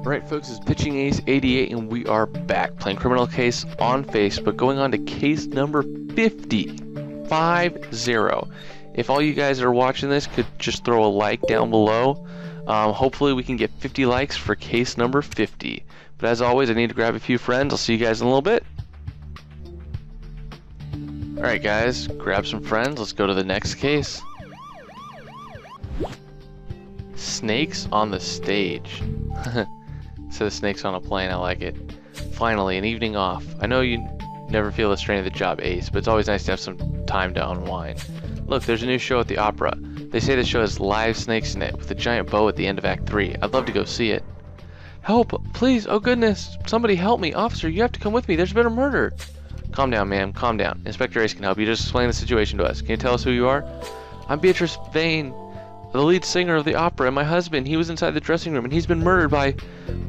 Alright folks, it's Pitching Ace 88 and we are back playing Criminal Case on Facebook, going on to case number 50. 5-0. If all you guys that are watching this could just throw a like down below, hopefully we can get 50 likes for case number 50. But as always, I need to grab a few friends. I'll see you guys in a little bit. Alright guys, grab some friends. Let's go to the next case. Snakes on the stage. Instead of snakes on a plane, I like it. Finally, an evening off. I know you never feel the strain of the job, Ace, but it's always nice to have some time to unwind. Look, there's a new show at the opera. They say the show has live snakes in it, with a giant bow at the end of Act 3. I'd love to go see it. Help! Please! Oh goodness! Somebody help me! Officer, you have to come with me! There's been a murder! Calm down, ma'am. Calm down. Inspector Ace can help you. Just explain the situation to us. Can you tell us who you are? I'm Beatrice Vane, the lead singer of the opera, and my husband. He was inside the dressing room, and he's been murdered by...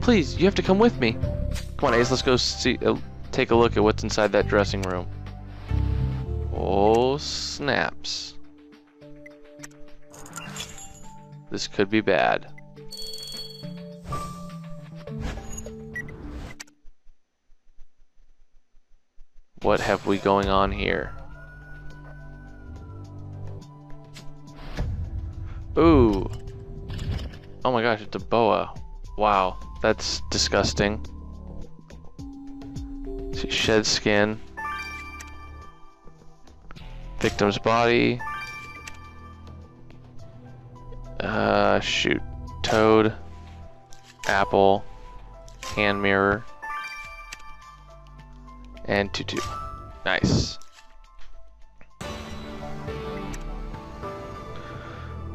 Please, you have to come with me. Come on, Ace, let's go see, take a look at what's inside that dressing room. Oh, snaps. This could be bad. What have we going on here? Ooh. Oh my gosh, it's a boa. Wow, that's disgusting. See, shed skin. Victim's body. Shoot. Toad. Apple. Hand mirror. And tutu. Nice.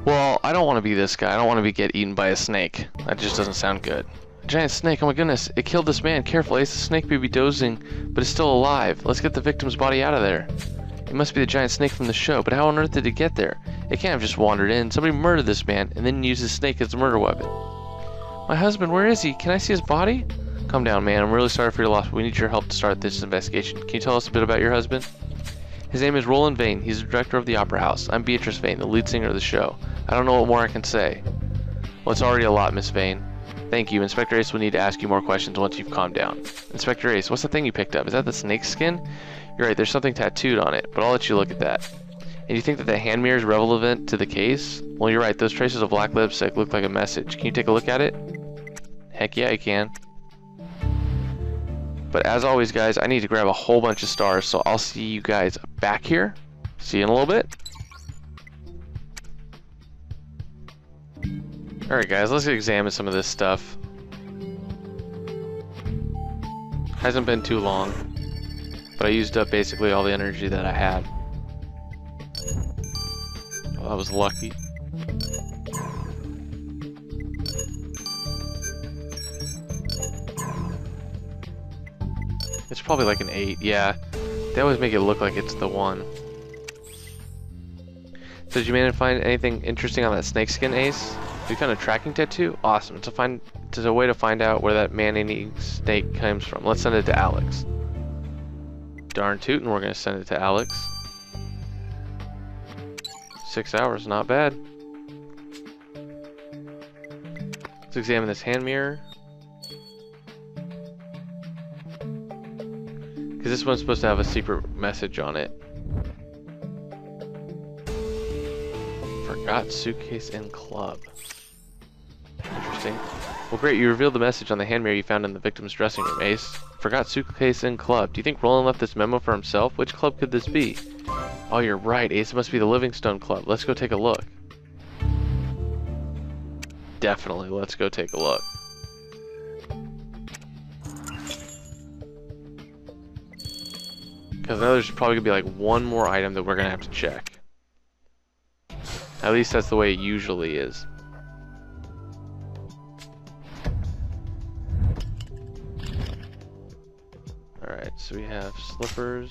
Well, I don't want to be this guy. I don't want to get eaten by a snake. That just doesn't sound good. A giant snake, oh my goodness. It killed this man. Careful, Ace. The snake may be dozing, but it's still alive. Let's get the victim's body out of there. It must be the giant snake from the show, but how on earth did it get there? It can't have just wandered in. Somebody murdered this man and then used his snake as a murder weapon. My husband, where is he? Can I see his body? Calm down, man. I'm really sorry for your loss, but we need your help to start this investigation. Can you tell us a bit about your husband? His name is Roland Vane. He's the director of the Opera House. I'm Beatrice Vane, the lead singer of the show. I don't know what more I can say. Well, it's already a lot, Miss Vane. Thank you. Inspector Ace will need to ask you more questions once you've calmed down. Inspector Ace, what's the thing you picked up? Is that the snake skin? You're right, there's something tattooed on it, but I'll let you look at that. And you think that the hand mirror is relevant to the case? Well, you're right. Those traces of black lipstick look like a message. Can you take a look at it? Heck yeah, I can. But as always, guys, I need to grab a whole bunch of stars, so I'll see you guys back here. See you in a little bit. Alright, guys, let's examine some of this stuff. Hasn't been too long, but I used up basically all the energy that I had. Well, that was lucky. It's probably like an 8, yeah. They always make it look like it's the 1. So did you manage to find anything interesting on that snakeskin, Ace? You found a tracking tattoo? Awesome. It's a way to find out where that man-eating snake comes from. Let's send it to Alex. Darn tootin', we're gonna send it to Alex. 6 hours, not bad. Let's examine this hand mirror. Because this one's supposed to have a secret message on it. Forgot suitcase in club. Interesting. Well, great, you revealed the message on the hand mirror you found in the victim's dressing room, Ace. Forgot suitcase in club. Do you think Roland left this memo for himself? Which club could this be? Oh, you're right, Ace. It must be the Livingstone Club. Let's go take a look. Definitely, let's go take a look. Because I know there's probably going to be like one more item that we're going to have to check. At least that's the way it usually is. Alright, so we have slippers,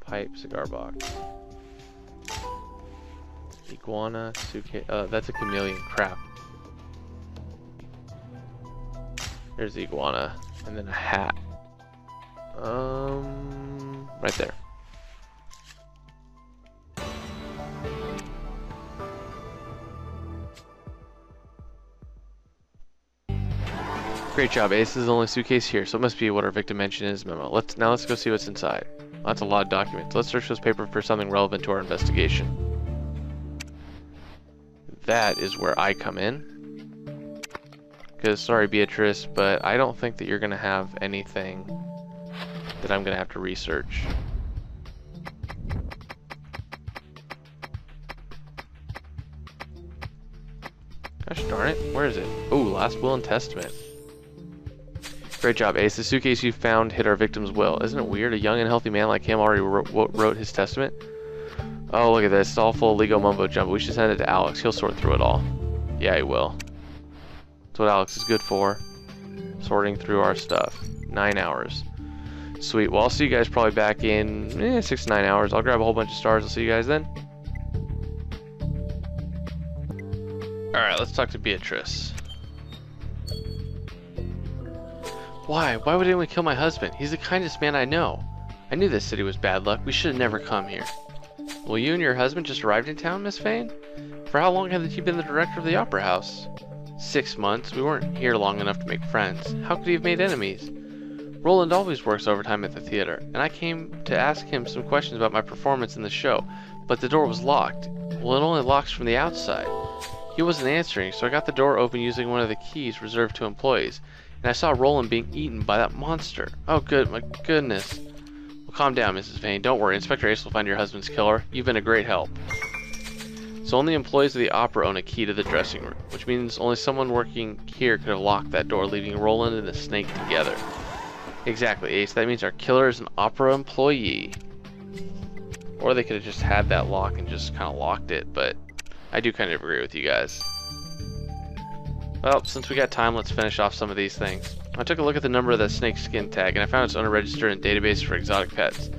pipe, cigar box, iguana, suitcase. That's a chameleon. Crap. There's the iguana. And then a hat. Right there. Great job, Ace. This is the only suitcase here, so it must be what our victim mentioned in his memo. Let's go see what's inside. That's a lot of documents. Let's search this paper for something relevant to our investigation. That is where I come in. Because, sorry Beatrice, but I don't think that you're going to have anything that I'm going to have to research. Gosh darn it, where is it? Oh, last will and testament. Great job, Ace. The suitcase you found hid our victim's will. Isn't it weird? A young and healthy man like him already wrote his testament? Oh, look at this. It's all full of legal mumbo jumbo. We should send it to Alex. He'll sort through it all. Yeah, he will. That's what Alex is good for. Sorting through our stuff. 9 hours. Sweet. Well, I'll see you guys probably back in 6 to 9 hours. I'll grab a whole bunch of stars. I'll see you guys then. Alright, let's talk to Beatrice. Why? Why would anyone kill my husband? He's the kindest man I know. I knew this city was bad luck. We should have never come here. Well, you and your husband just arrived in town, Miss Vane? For how long have you been the director of the Opera House? 6 months. We weren't here long enough to make friends. How could he have made enemies? Roland always works overtime at the theater, and I came to ask him some questions about my performance in the show, but the door was locked. Well, it only locks from the outside. He wasn't answering, so I got the door open using one of the keys reserved to employees, and I saw Roland being eaten by that monster. Oh, my goodness. Well, calm down, Mrs. Vane. Don't worry. Inspector Ace will find your husband's killer. You've been a great help. So only employees of the opera own a key to the dressing room, which means only someone working here could have locked that door, leaving Roland and the snake together. Exactly, Ace. That means our killer is an opera employee. Or they could have just had that lock and just kind of locked it, but I do kind of agree with you guys. Well, since we got time, let's finish off some of these things. I took a look at the number of that snake skin tag, and I found it's unregistered in database for exotic pets.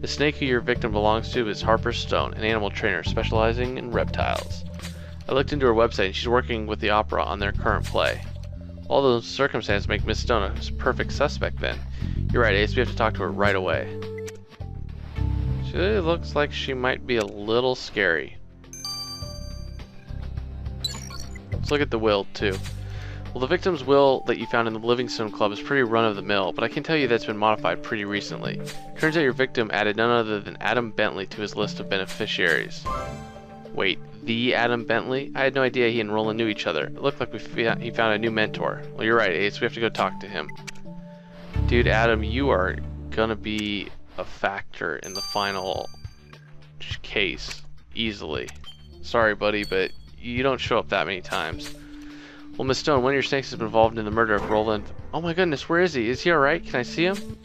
The snake who your victim belongs to is Harper Stone, an animal trainer specializing in reptiles. I looked into her website, and she's working with the opera on their current play. All those circumstances make Miss Stone a perfect suspect then. You're right, Ace, we have to talk to her right away. She looks like she might be a little scary. Let's look at the will, too. Well, the victim's will that you found in the Livingstone Club is pretty run-of-the-mill, but I can tell you that's been modified pretty recently. Turns out your victim added none other than Adam Bentley to his list of beneficiaries. Wait, the Adam Bentley? I had no idea he and Roland knew each other. It looked like he found a new mentor. Well, you're right, Ace. We have to go talk to him. Dude, Adam, you are gonna be a factor in the final case. Easily. Sorry, buddy, but you don't show up that many times. Well, Miss Stone, one of your snakes has been involved in the murder of Roland. Oh my goodness, where is he? Is he alright? Can I see him?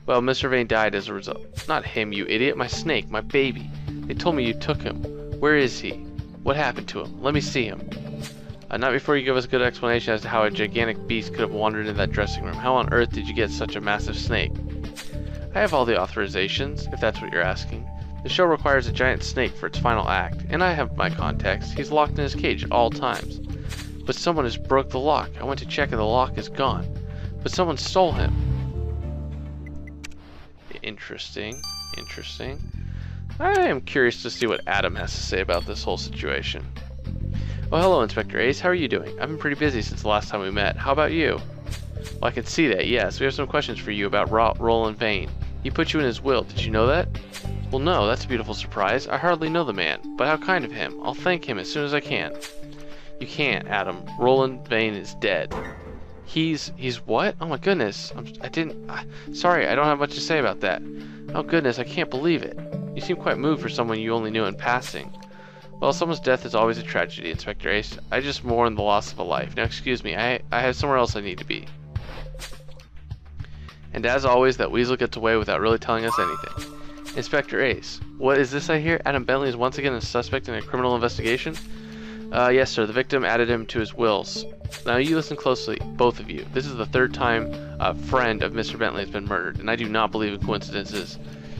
Well, Mr. Vane died as a result. Not him, you idiot. My snake, my baby. They told me you took him. Where is he? What happened to him? Let me see him. Not before you give us a good explanation as to how a gigantic beast could have wandered into that dressing room. How on earth did you get such a massive snake? I have all the authorizations, if that's what you're asking. The show requires a giant snake for its final act, and I have my contacts. He's locked in his cage at all times. But someone has broke the lock. I went to check and the lock is gone. But someone stole him. Interesting. Interesting. I am curious to see what Adam has to say about this whole situation. Oh, hello, Inspector Ace. How are you doing? I've been pretty busy since the last time we met. How about you? Well, I can see that, yes. We have some questions for you about Roland Vane. He put you in his will. Did you know that? Well, no. That's a beautiful surprise. I hardly know the man, but how kind of him. I'll thank him as soon as I can. You can't, Adam. Roland Vane is dead. He's what? Oh my goodness. Sorry, I don't have much to say about that. Oh goodness, I can't believe it. You seem quite moved for someone you only knew in passing. Well, someone's death is always a tragedy, Inspector Ace. I just mourn the loss of a life. Now, excuse me, I have somewhere else I need to be. And as always, that weasel gets away without really telling us anything. Inspector Ace, what is this I hear? Adam Bentley is once again a suspect in a criminal investigation? Yes, sir. The victim added him to his wills. Now, you listen closely, both of you. This is the third time a friend of Mr. Bentley has been murdered, and I do not believe in coincidences.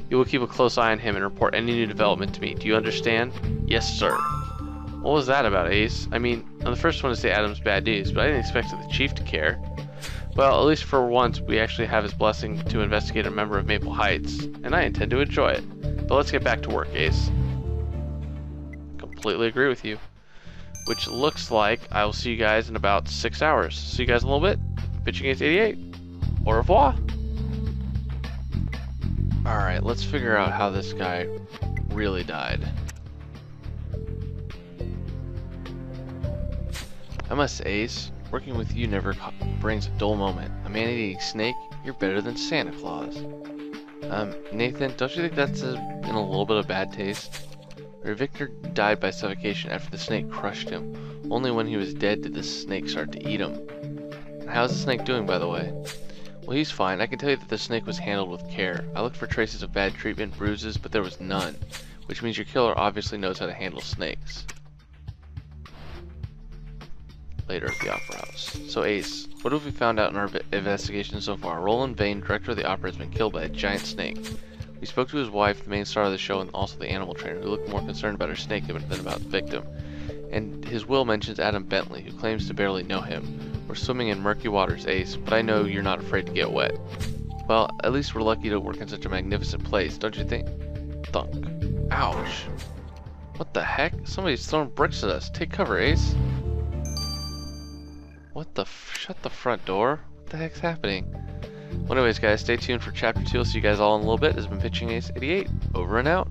You will keep a close eye on him and report any new development to me. Do you understand? Yes, sir. What was that about, Ace? I mean, I'm the first one to say Adam's bad news, but I didn't expect the chief to care. Well, at least for once, we actually have his blessing to investigate a member of Maple Heights, and I intend to enjoy it. But let's get back to work, Ace. Completely agree with you. Which looks like I will see you guys in about 6 hours. See you guys in a little bit. Pitching Ace 88. Au revoir. Alright, let's figure out how this guy really died. I must Ace. Working with you never brings a dull moment. A man-eating snake? You're better than Santa Claus. Nathan, don't you think that's in a little bit of bad taste? Victor died by suffocation after the snake crushed him. Only when he was dead did the snake start to eat him. How's the snake doing, by the way? Well, he's fine. I can tell you that the snake was handled with care. I looked for traces of bad treatment, bruises, but there was none. Which means your killer obviously knows how to handle snakes. Later at the Opera House. So Ace, what have we found out in our investigation so far? Roland Vane, director of the opera, has been killed by a giant snake. We spoke to his wife, the main star of the show, and also the animal trainer, who looked more concerned about her snake than about the victim. And his will mentions Adam Bentley, who claims to barely know him. We're swimming in murky waters, Ace, but I know you're not afraid to get wet. Well, at least we're lucky to work in such a magnificent place, don't you think? Thunk. Ouch. What the heck? Somebody's throwing bricks at us. Take cover, Ace. What the shut the front door? What the heck's happening? Well, anyways, guys, stay tuned for Chapter 2. I'll see you guys all in a little bit. This has been Pitching Ace 88. Over and out.